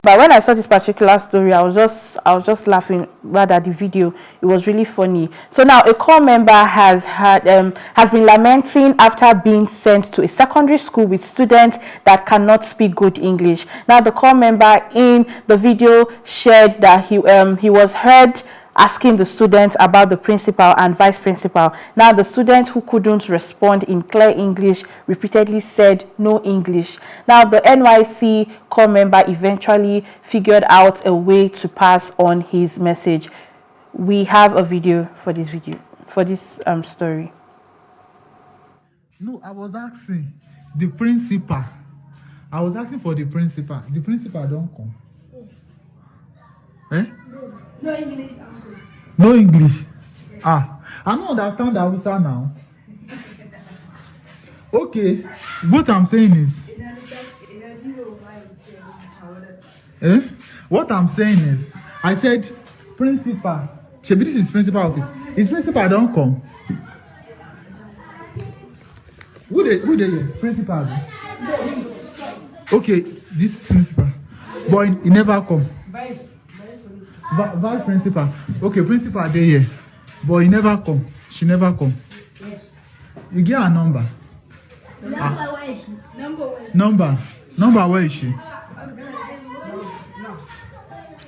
But when I saw this particular story, I was just laughing. Rather, the video, it was really funny. So now a core member has been lamenting after being sent to a secondary school with students that cannot speak good English. Now the core member in the video shared that he was heard asking the students about the principal and vice principal. Now the student who couldn't respond in clear English repeatedly said no English. Now the NYC core member eventually figured out a way to pass on his message. We have a video for this story. No, I was asking the principal. I was asking for the principal. The principal don't come. Yes. Eh? No English. No English. I don't understand Hausa now. Okay, what I'm saying is, what I'm saying is, I said principal. Shebi, this is principal office. His principal don't come. Who they here? Principal. Okay, this is principal. But he never come. Vice principal. Okay, principal dey here. But he never come. She never come. Yes. You get her number. Number where is she?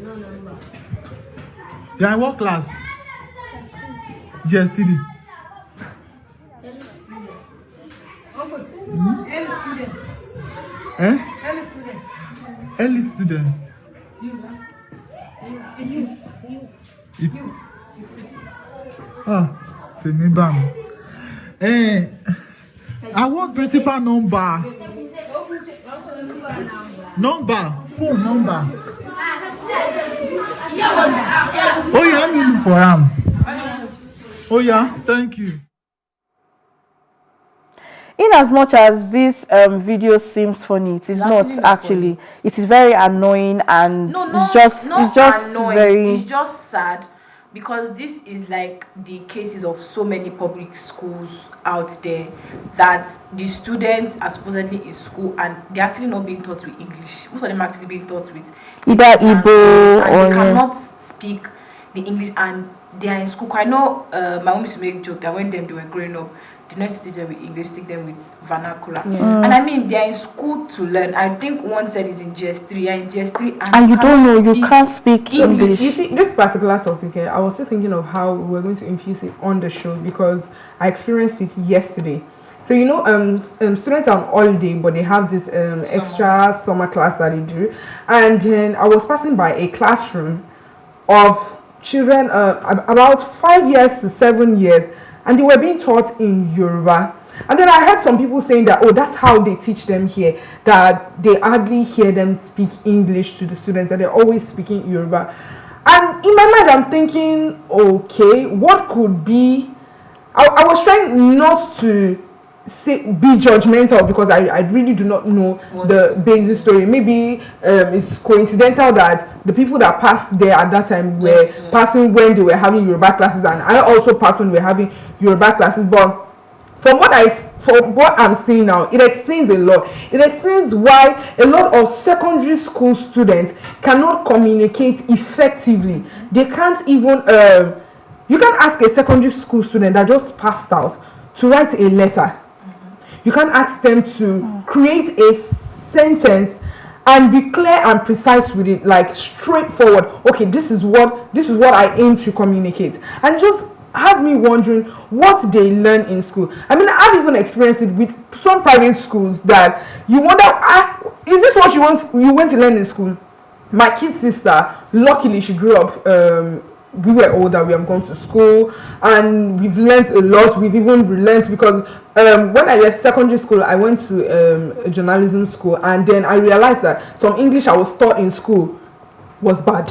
No number. You are in what class? GS3. Early student. Remember. I want principal number. Phone number. Oh yeah, let me look for him. Oh yeah, thank you. In as much as this video seems funny, it is not actually. It is very annoying, and it's just annoying. It's just sad, because this is like the cases of so many public schools out there that the students are supposedly in school and they're actually not being taught with English. Most of them are actually being taught with either Igbo or they cannot speak the English, and they are in school. I know my mom used to make a joke that when they were growing up, they not teach them with English, teach them with vernacular. And I mean, they are in school to learn. I think one said is in GS3, and in GS3, and you don't know, you can't speak English. You see, this particular topic here, I was still thinking of how we're going to infuse it on the show, because I experienced it yesterday. So you know, students are on holiday, but they have this extra summer class that they do, and then I was passing by a classroom of children about 5 years to 7 years, and they were being taught in Yoruba. And then I heard some people saying that, oh, that's how they teach them here, that they hardly hear them speak English to the students, that they're always speaking Yoruba. And in my mind, I'm thinking, okay, what could be... I was trying not to be judgmental, because I really do not know the basic story. Maybe it's coincidental that the people that passed there at that time were passing when they were having Yoruba classes, and I also passed when we were having Yoruba classes. But from what I'm seeing now, it explains a lot. It explains why a lot of secondary school students cannot communicate effectively. They can't even you can ask a secondary school student that just passed out to write a letter. You can ask them to create a sentence and be clear and precise with it, like straightforward. Okay, this is what I aim to communicate. And just has me wondering what they learn in school. I mean, I've even experienced it with some private schools that you wonder, is this what you went to learn in school? My kid sister, luckily she grew up, we were older, we have gone to school, and we've learned a lot. We've even relearned, because when I left secondary school, I went to a journalism school, and then I realized that some English I was taught in school was bad.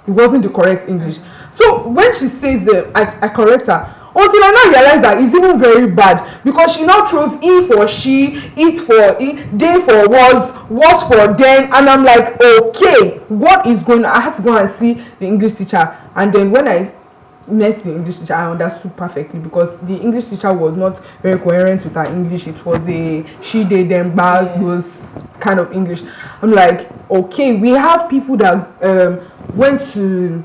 It wasn't the correct English. So when she says that, I correct her, until I now realize that it's even very bad, because she now throws E for she, it for E, they for was for then, and I'm like, okay, what is going on? I had to go and see the English teacher, and then when I met the English teacher, I understood perfectly because the English teacher was not very coherent with her English. It was a she, they, them, bars, those kind of English. I'm like, okay, we have people that went to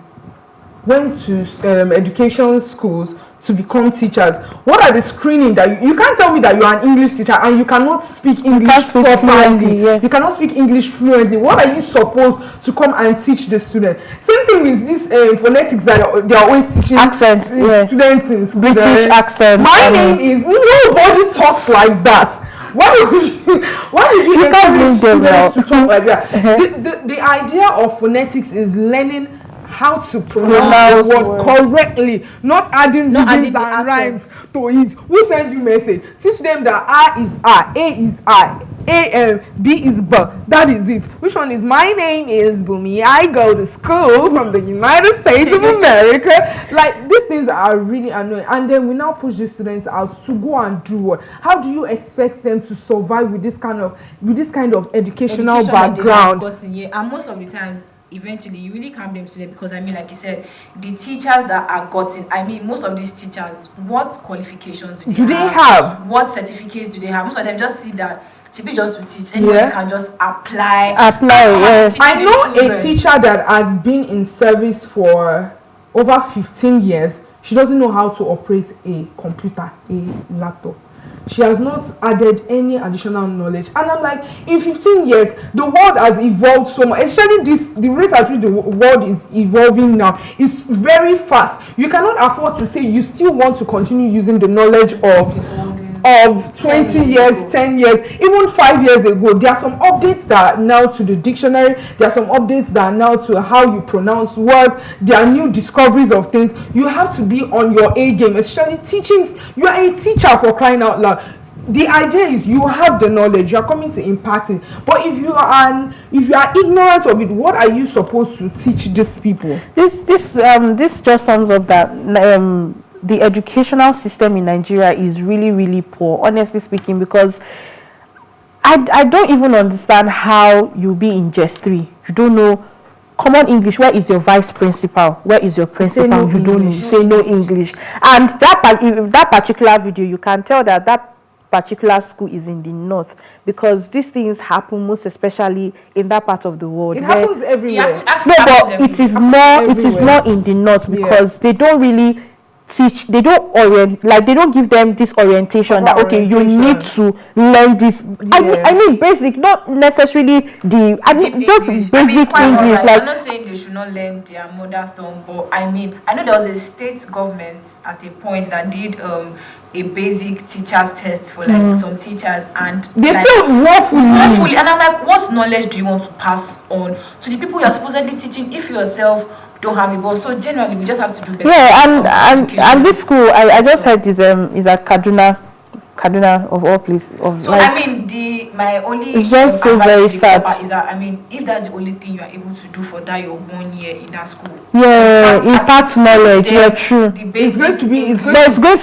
education schools to become teachers. What are the screening that you can't tell me that you are an English teacher and you cannot speak English fluently? Yeah. You cannot speak English fluently. What are you supposed to come and teach the student? Same thing with this phonetics that they are always teaching Accent, students in school. British accent. My name is, nobody talks like that. Why would you encourage students to talk like that? The idea of phonetics is learning how to pronounce the word correctly, not adding rhythms and rhymes to it. Who send you message? Teach them that R is R, A is I, B is B. That is it. Which one is my name is Bumi? I go to school from the United States of America. Like, these things are really annoying. And then we now push the students out to go and do what? How do you expect them to survive with this kind of educational background? And most of the times, eventually you really can't blame students because I mean, like you said, the teachers that are gotten, I mean, most of these teachers, what qualifications do they have? What certificates do they have? Most of them just see that should be just to teach. Anyone can just apply. Yes. I know a teacher that has been in service for over 15 years. She doesn't know how to operate a computer, a laptop. She has not added any additional knowledge, and I'm like, in 15 years the world has evolved so much, especially the rate at which the world is evolving now is very fast. You cannot afford to say you still want to continue using the knowledge of 20 years, 10 years, even 5 years ago. There are some updates that are now to the dictionary, there are some updates that are now to how you pronounce words, there are new discoveries of things. You have to be on your A game, especially teaching. You are a teacher, for crying out loud. The idea is you have the knowledge, you are coming to impact it. But if you are ignorant of it, what are you supposed to teach these people? This just sums up that the educational system in Nigeria is really, really poor, honestly speaking, because I don't even understand how you'll be in just 3. You don't know common English. Where is your vice principal? Where is your principal? No you English. Don't say no English. And that particular video, you can tell that particular school is in the north, because these things happen most especially in that part of the world. It happens everywhere. No, but it is more in the north, because they don't really teach, they don't give them this orientation that okay, you need to learn this. I mean basic, not necessarily just basic English. Like, I'm not saying they should not learn their mother tongue, but I mean, I know there was a state government at a point that did a basic teachers test for like some teachers, and they like, feel woefully. And I'm like, what knowledge do you want to pass on to the people you're supposedly teaching if you yourself don't have it? But so generally we just have to do better. Yeah, and this school I just heard is at Kaduna of all places. I mean, my only it's just so very sad is that, I mean, if that's the only thing you are able to do for that your 1 year in that school, impact knowledge. Yeah, true. It's going to be really tough. It's going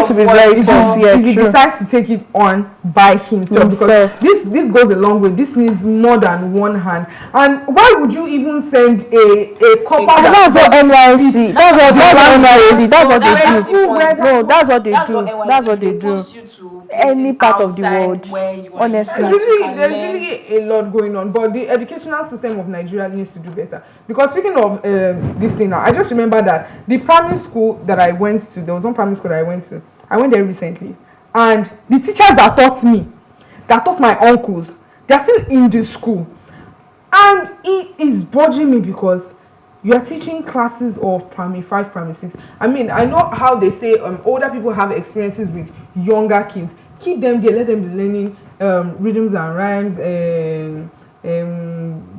to be very tough. Yeah, if he decides to take it on by himself, because this goes a long way. This needs more than one hand. And why would you even send a copper? That's what NYC. That's what they do. No, that's what they do. That's what they do. Any part of the world, honestly. There's really a lot going on, but the educational system of Nigeria needs to do better. Because speaking of this thing now, I just remember that the primary school that I went to, there was one primary school that I went to. I went there recently, and the teachers that taught my uncles, they're still in the school, and it is bothering me because you are teaching classes of primary 5, primary 6. I mean, I know how they say older people have experiences with younger kids. Keep them there, let them be learning rhythms and rhymes,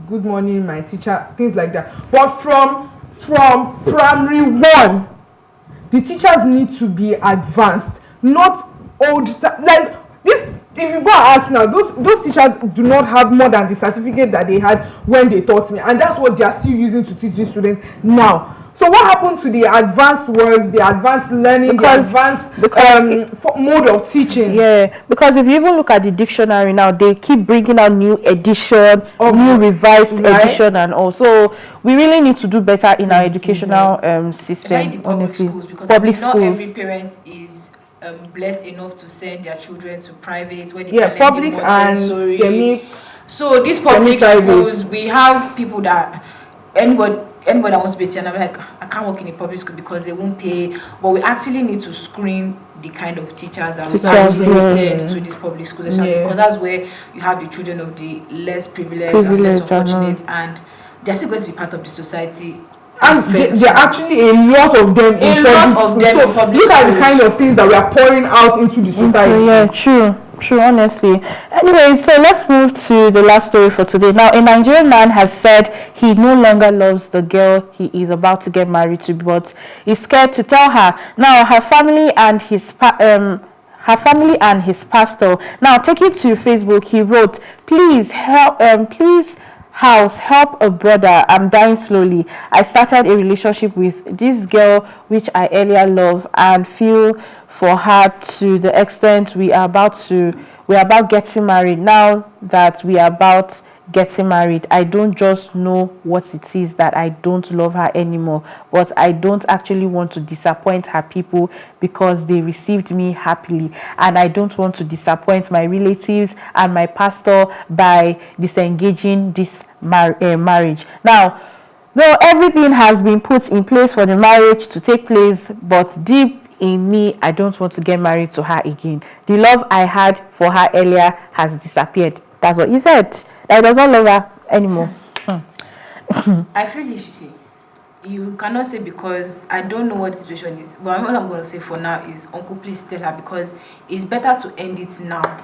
good morning, my teacher, things like that. But from primary 1, the teachers need to be advanced, not old. Like this, if you go and ask now, those teachers do not have more than the certificate that they had when they taught me, and that's what they are still using to teach these students now. So what happened to the advanced words, the advanced learning, Because- the advanced mode of teaching? Yeah, because if you even look at the dictionary now, they keep bringing out new edition, new revised right. edition, and also we really need to do better in our educational Especially system. the public Honestly, schools, because public not schools. every parent is blessed enough to send their children to private where they Yeah, can learn public the and Montessori. semi. So these public Semi-private. schools, we have people that anybody that wants to be a teacher, I'm like, I can't work in a public school because they won't pay. But we actually need to screen the kind of teachers that we Teachers, actually yeah. send to these public schools, especially Yeah. because that's where you have the children of the less privileged and less Privileged, unfortunate, and they're still going to be part of the society. And there are actually a lot of them in lot public of schools. them So in public look at the schools. kind of things that we are pouring out into the society. So, yeah, true, honestly. Anyway, so let's move to the last story for today. Now, a Nigerian man has said he no longer loves the girl he is about to get married to, but he's scared to tell her. Now, her family and his pastor. Now, taking to Facebook, he wrote, "Please help, please house, help a brother. I'm dying slowly. I started a relationship with this girl which I earlier loved and feel for her to the extent we are about getting married. Now that we are about getting married, I don't just know what it is that I don't love her anymore, but I don't actually want to disappoint her people because they received me happily, and I don't want to disappoint my relatives and my pastor by disengaging this marriage. Now, though everything has been put in place for the marriage to take place, but deep in me, I don't want to get married to her again. The love I had for her earlier has disappeared." That's what he said. That he does not love her anymore. I feel you should say. You cannot say because I don't know what the situation is. But what I'm going to say for now is, Uncle, please tell her, because it's better to end it now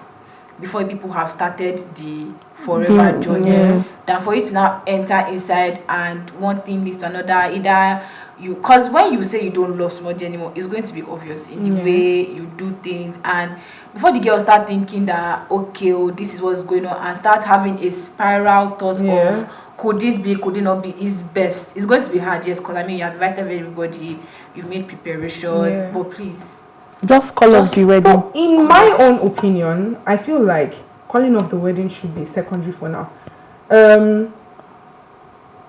before people have started the forever journey than for you to now enter inside and one thing leads to another. Either you, because when you say you don't love somebody anymore, it's going to be obvious in the way you do things, and before the girl start thinking that okay, oh, this is what's going on, and start having a spiral thought of could this be, could it not be, is best. It's going to be hard, yes, because I mean you have invited everybody, you've made preparations, but please Just call off the wedding. So, in my own opinion, I feel like calling off the wedding should be secondary for now.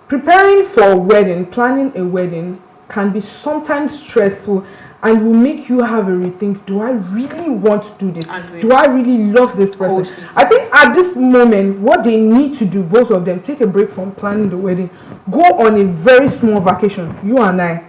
Preparing for a wedding, planning a wedding can be sometimes stressful and will make you have a rethink. Do I really want to do this? Agreed. Do I really love this person? Cold feet. I think at this moment, what they need to do, both of them, take a break from planning the wedding. Go on a very small vacation, you and I.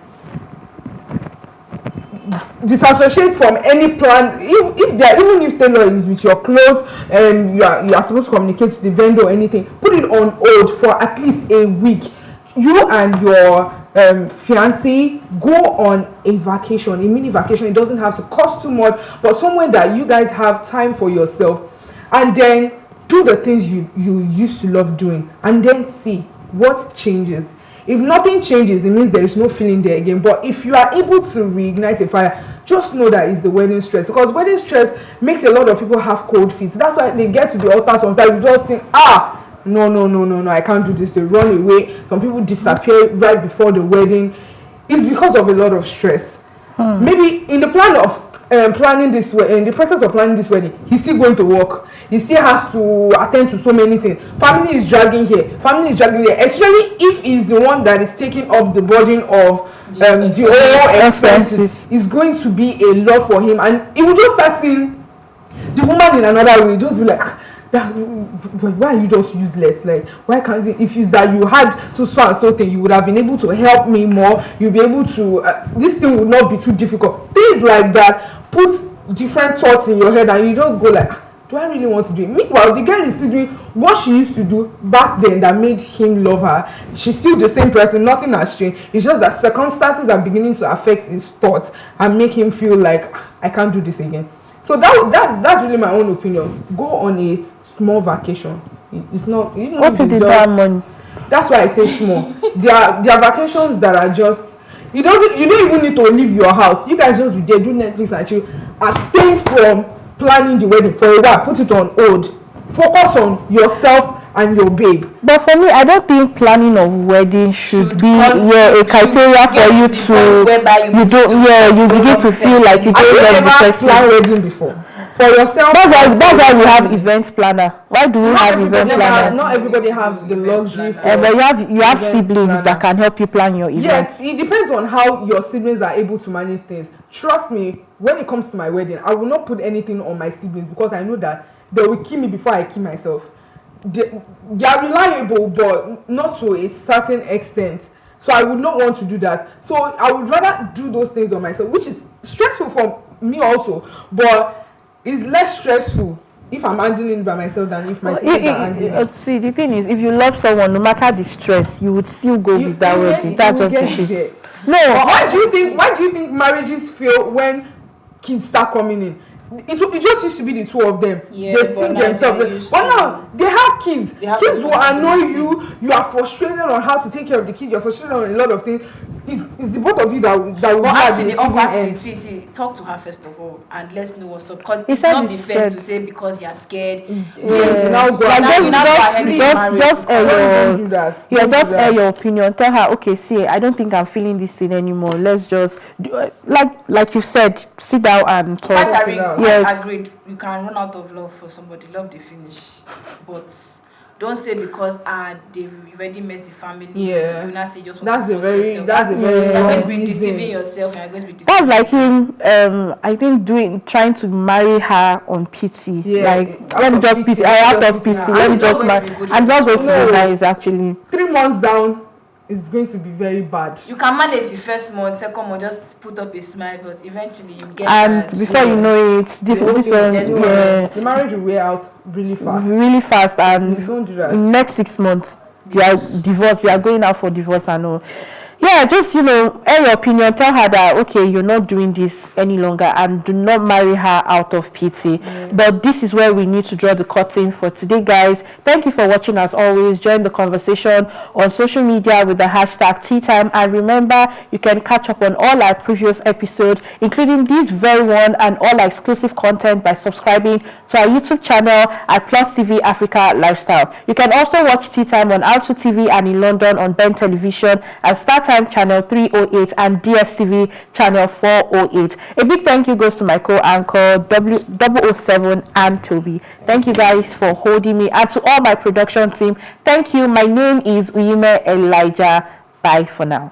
Disassociate from any plan. Even if tailor is with your clothes and you are supposed to communicate to the vendor or anything, put it on hold for at least a week. You and your fiancé go on a vacation, a mini vacation. It doesn't have to cost too much, but somewhere that you guys have time for yourself, and then do the things you used to love doing, and then see what changes. If nothing changes, it means there is no feeling there again. But if you are able to reignite a fire, just know that it's the wedding stress. Because wedding stress makes a lot of people have cold feet. That's why they get to the altar sometimes, you just think, no, I can't do this. They run away. Some people disappear right before the wedding. It's because of a lot of stress. Maybe in the plan of planning this wedding, in the process of planning this wedding, he's still going to work. He still has to attend to so many things. Family is dragging here. Family is dragging there. Especially if he's the one that is taking up the burden of the overall expenses. It's going to be a lot for him, and he will just start seeing the woman in another way. Just be like, why are you just useless? Like, why can't you, if it's that you had so and so thing, you would have been able to help me more, you'll be able to this thing would not be too difficult. Things like that put different thoughts in your head, and you just go like, do I really want to do it? Meanwhile, the girl is still doing what she used to do back then that made him love her. She's still the same person, nothing has changed. It's just that circumstances are beginning to affect his thoughts and make him feel like, I can't do this again. So that's really my own opinion. Go on a small vacation. It's not, you know, What is the diamond? that's why I say small. There are vacations that are just, you don't even need to leave your house. You guys just be there, do Netflix and chill. Abstain from planning the wedding for a while. Put it on hold. Focus on yourself and your babe. But for me, I don't think planning of wedding should be a criteria for you to you begin to feel like you don't love the person. Plan wedding before for yourself. That's why we have event planner. Why do we have event planners? Not everybody have the luxury. But you have siblings that can help you plan your event. Yes, it depends on how your siblings are able to manage things. Trust me, when it comes to my wedding, I will not put anything on my siblings because I know that they will kill me before I kill myself. They are reliable, but not to a certain extent. So I would not want to do that. So I would rather do those things on myself, which is stressful for me also, but it's less stressful if I'm handling it by myself than if my siblings are handling it. See, the thing is, if you love someone, no matter the stress, you would still go with that wedding. That's just it. No. Why do you think marriages fail when kids start coming in? It just used to be the two of them. Yeah, they sing themselves. But now they have kids. Kids will annoy you. You are frustrated on how to take care of the kid. You're frustrated on a lot of things. It's the both of you that will but actually, see, talk to her first of all and let's know what's up. Because it's not be fair to say because you're scared. Just air your opinion. Tell her, okay, see, I don't think I'm feeling this thing anymore. Let's just do, like you said, sit down and talk. Yes, agreed. You can run out of love for somebody. Love they finish, but don't say because they already met the family. Yeah, you not say just that's a very you're going to be deceiving yourself and you're going to be that's like him I think trying to marry her on pity. Let me just pity out of pity, let me just marry. I'm not going to be nice actually. 3 months down is going to be very bad. You can manage the first month, second month, just put up a smile, but eventually you get before you know it, the marriage will wear out really fast. And don't do that. In next 6 months you are divorced, you are going out for divorce and all. Just air your opinion. Tell her that okay, you're not doing this any longer and do not marry her out of pity. But this is where we need to draw the curtain for today, guys. Thank you for watching. As always, join the conversation on social media with the hashtag #TeaTime, and remember you can catch up on all our previous episodes, including this very one and all our exclusive content by subscribing to our YouTube channel at PlusTvAfrica Lifestyle. You can also watch Tea Time on Alto TV and in London on Ben Television and Star Time channel 308 and DSTV channel 408. A big thank you goes to my co-anchor 007 and Toby. Thank you guys for holding me, and to all my production team, thank you. My name is Uyime Elijah. Bye for now.